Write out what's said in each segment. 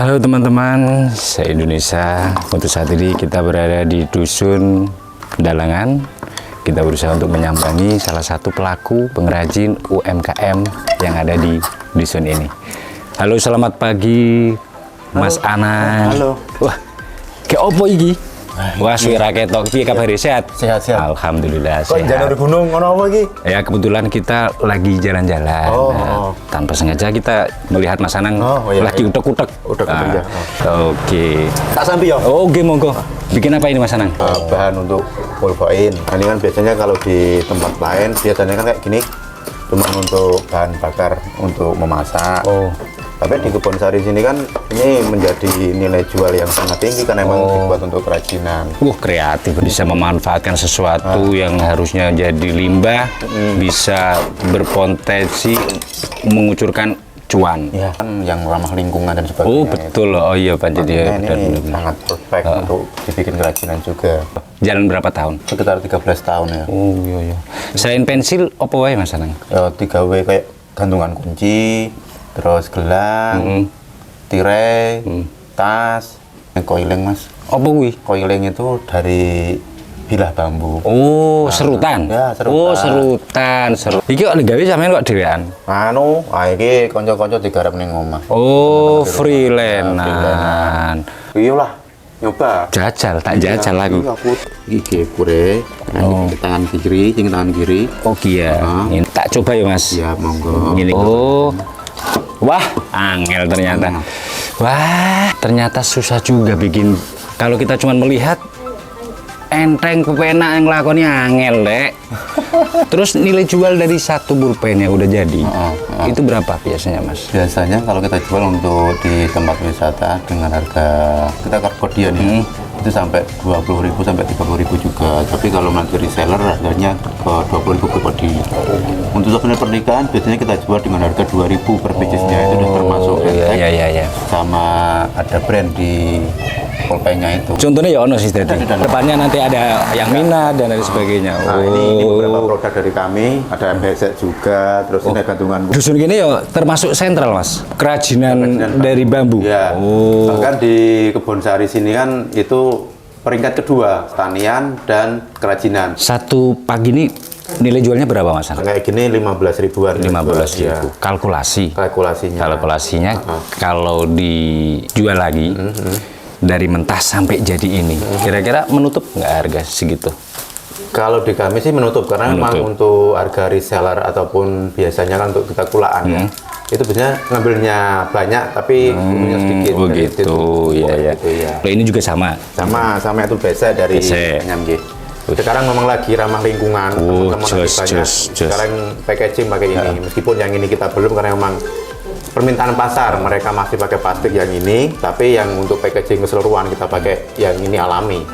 Halo teman-teman, saya Indonesia. Untuk saat ini kita berada di Dusun Dalangan. Kita berusaha untuk menyambangi salah satu pelaku pengrajin UMKM yang ada di dusun ini. Halo, selamat pagi Mas Anang. Halo. Wah, ke opo iki? Wah, suara ketok, piye kabare, sehat? Sehat. Alhamdulillah Kok sehat. jalan di gunung ngono apa iki? Ya, kebetulan kita lagi jalan-jalan. Tanpa sengaja kita melihat Mas Anang lagi utek-utek. Utek-utek, ya. Oke. Tak sampai ya? Oke, monggo. Bikin apa ini Mas Anang? Bahan untuk pulpoin. Ini kan biasanya kalau di tempat lain biasanya kan kayak gini. Cuma untuk bahan bakar untuk memasak. Tapi di Kebon Sari sini kan ini menjadi nilai jual yang sangat tinggi karena memang dibuat untuk kerajinan. Kreatif, bisa memanfaatkan sesuatu yang harusnya jadi limbah, bisa berpotensi mengucurkan cuan. Ya, kan yang ramah lingkungan dan sebagainya. Betul. Oh iya Pak, jadi ya, ini sangat perfect untuk dibikin kerajinan juga. Jalan berapa tahun? Sekitar 13 tahun ya. Oh iya. Selain pensil, apa wae Mas Anang? Ya, 3W kayak gantungan kunci, terus gelang, tirai, tas, koiling Mas. Apa kuwi? Koiling itu dari bilah bambu. Serutan. Ya, serutan. Serutan. Iki kok digawe sampean kok dhewean? Iki kanca-kanca digarap ning omah. Freelance-an. Iya lah, nyoba. Jajal, tak jajal aku. Iki gepure, tangan kiri, tangan kiri. Iya. Ini tak coba ya Mas. Ya, monggo. Gini. Wah, angel ternyata. Wah, ternyata susah juga bikin. Kalau kita cuma melihat enteng, kepenak yang lakonnya angel, Dek. Terus nilai jual dari satu pulpen yang udah jadi, itu berapa biasanya, Mas? Biasanya kalau kita jual untuk di tempat wisata dengan harga kita kodian ya, itu sampai 20.000 sampai 30.000 juga. Tapi kalau nanti reseller harganya ke 20.000 per kodi. Untuk souvenir pernikahan biasanya kita jual dengan harga 2.000 per piecesnya. Itu sudah termasuk Iya. sama ada brand di pulpennya itu. Contohnya ya ono sih tadi. Depannya nanti ada yang minat dan lain sebagainya. Ini beberapa produk dari kami, ada MBZ juga, terus ini gantungan. Dusun gini ya termasuk sentral Mas, kerajinan dari bambu. Ya. Bahkan di Kebon Sari sini kan itu peringkat kedua tanian dan kerajinan. Satu pagi ini nilai jualnya berapa Mas? Kayak gini 15 ribuan. 15.000. Ya. Kalkulasinya kalau dijual lagi dari mentah sampai jadi ini, kira-kira menutup nggak harga segitu? Kalau di kami sih menutup karena memang untuk harga reseller ataupun biasanya kan untuk kita kulaan ya. Itu biasanya ngambilnya banyak tapi punya sedikit. Iya. Ini juga sama itu biasa dari Nyamge. Sekarang memang lagi ramah lingkungan, teman-teman lagi banyak. Sekarang packaging pakai ini, meskipun yang ini kita belum karena memang permintaan pasar, mereka masih pakai plastik yang ini, tapi yang untuk packaging keseluruhan kita pakai yang ini alami.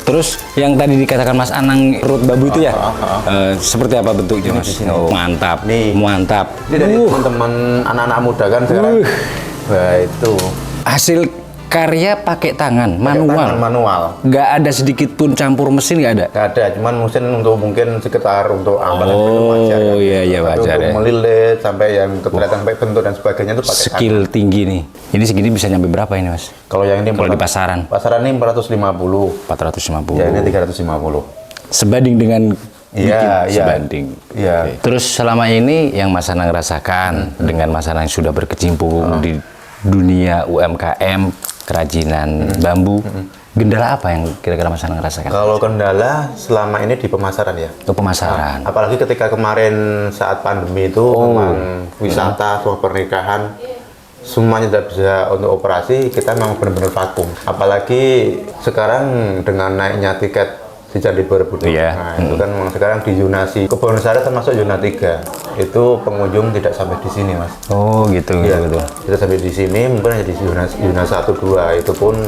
Terus yang tadi dikatakan Mas Anang rut bambu itu ya, seperti apa bentuknya Mas? Mantap. Mantap. Ini dari teman-teman anak-anak muda kan sekarang. Wah, itu hasil karya pakai tangan, manual. Nggak ada sedikit pun campur mesin, nggak ada? Nggak ada, cuman mesin untuk mungkin sekitar untuk amal wajar. Iya wajar ya. Untuk melilit sampai yang kelihatan sampai bentuk dan sebagainya itu pakai skill tangan. Tinggi nih. Ini segini bisa nyampe berapa ini Mas? Kalau yang ini di pasaran? Pasaran ini 450. Ya ini 350. Sebanding dengan sebanding. Iya. Terus selama ini yang Mas Anang rasakan dengan Mas Anang sudah berkecimpung di dunia UMKM kerajinan bambu, kendala apa yang kira-kira Mas Anang rasakan? Kalau kendala selama ini di pemasaran ya. Pemasaran. Apalagi ketika kemarin saat pandemi itu memang wisata, semua pernikahan semuanya tidak bisa untuk operasi, kita memang benar-benar vakum. Apalagi sekarang dengan naiknya tiket sejak di 2020. Itu kan sekarang di zonasi Kebon Sari termasuk zona 3. Itu pengunjung tidak sampai di sini, Mas. Gitu. Tidak sampai di sini, mungkin hanya di zona 1 2. Itu pun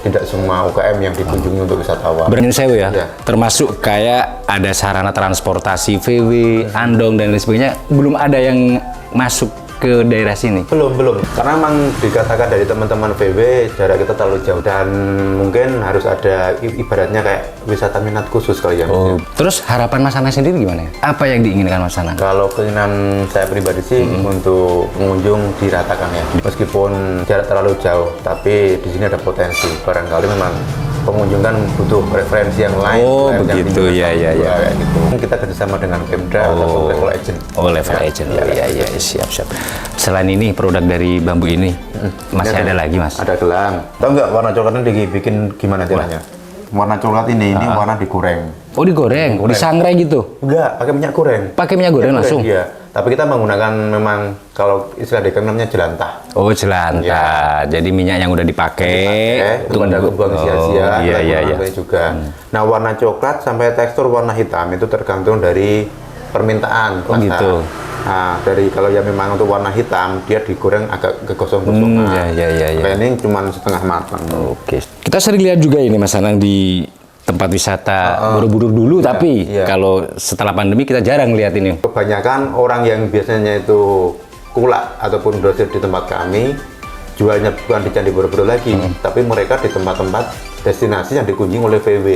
tidak semua UKM yang dikunjungi untuk wisatawan. Berani sewu ya. Termasuk kayak ada sarana transportasi VW, andong dan lain sebagainya, belum ada yang masuk ke daerah sini? Belum. Karena memang dikatakan dari teman-teman VW jarak kita terlalu jauh dan mungkin harus ada ibaratnya kayak wisata minat khusus kali ya. Oh, terus harapan Mas Anang sendiri gimana ya? Apa yang diinginkan Mas Anang? Kalau keinginan saya pribadi sih untuk pengunjung diratakan ya. Meskipun jarak terlalu jauh, tapi di sini ada potensi. Barangkali memang pengunjung kan butuh referensi yang lain. Oh, yang begitu. Ya. kayak gitu. Kita kerjasama dengan Pemda atau level agent. Oh, level agent. Iya, siap. Selain ini produk dari bambu ini masih ada lagi, Mas? Ada gelang. Tahu nggak warna coklatnya dibikin gimana caranya? Warna coklat ini warna digoreng. Oh, digoreng, disangrai gitu? Enggak, pakai minyak goreng. Pakai minyak goreng langsung? Iya. Tapi kita menggunakan memang kalau istilah DKM namanya jelantah. Oh, jelantah. Jadi minyak yang udah dipakai. Itu pada kebuang sia-sia. Iya. Juga. Nah, warna coklat sampai tekstur warna hitam itu tergantung dari permintaan. Oh, gitu. Nah, dari kalau yang memang untuk warna hitam dia digoreng agak kegosong-gosongan. Iya. Kayak ini cuma setengah matang. Oke. Kita sering lihat juga ini Mas Anang di tempat wisata Borobudur dulu, tapi kalau setelah pandemi kita jarang lihat ini. Kebanyakan orang yang biasanya itu kulak ataupun grosir di tempat kami jualnya bukan di Candi Borobudur lagi, tapi mereka di tempat-tempat destinasi yang dikunjungi oleh VW.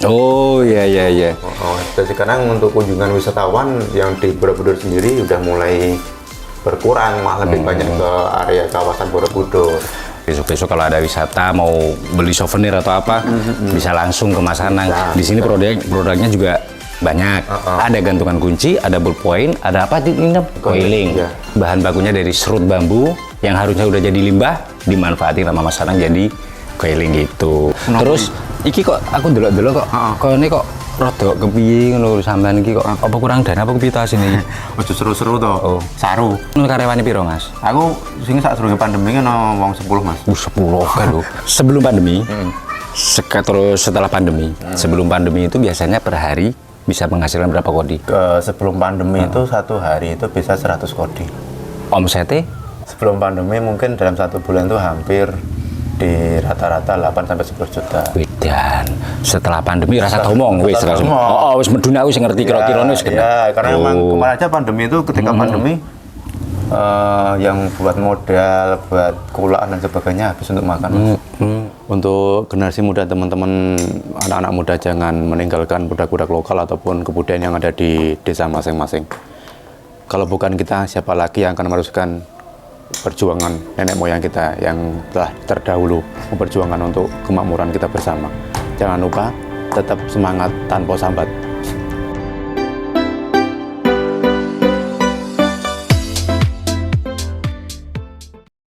Oh, iya. Dan sekarang untuk kunjungan wisatawan yang di Borobudur sendiri udah mulai berkurang, malah lebih banyak ke area kawasan Borobudur. Besok-besok kalau ada wisata mau beli souvenir atau apa, bisa langsung ke Mas Anang. Di sini produknya juga banyak. Ada gantungan kunci, ada ballpoint, ada apa ini? Coiling. Bahan bakunya dari serut bambu yang harusnya udah jadi limbah, dimanfaatin sama Mas Anang jadi coiling gitu. Terus iki kok aku delok-delok kok ini kok rada kepiye ngono sampean iki kok apa kurang dana apa kepiye ta sini? Ojo seru-seru to. Saru. Karyawane piro, Mas? Aku sing sadurunge pandemi kan wong 10, Mas. 10 kan lho. Sebelum pandemi, terus setelah pandemi. Sebelum pandemi itu biasanya per hari bisa menghasilkan berapa kodi? Sebelum pandemi itu satu hari itu bisa 100 kodi. Omsetnya? Sebelum pandemi mungkin dalam 1 bulan itu hampir di rata-rata 8 sampai 10 juta. Dan setelah pandemi rasa ngomong wis langsung. Wis medune aku sing ngerti kira-kira wis kena. Ya, karena memang kemarin aja pandemi itu ketika pandemi yang buat modal, buat kulaan dan sebagainya habis untuk makan. Untuk generasi muda teman-teman anak-anak muda jangan meninggalkan produk-produk lokal ataupun kebudayaan yang ada di desa masing-masing. Kalau bukan kita, siapa lagi yang akan meneruskan perjuangan nenek moyang kita yang telah terdahulu memperjuangkan untuk kemakmuran kita bersama. Jangan lupa tetap semangat tanpa sambat.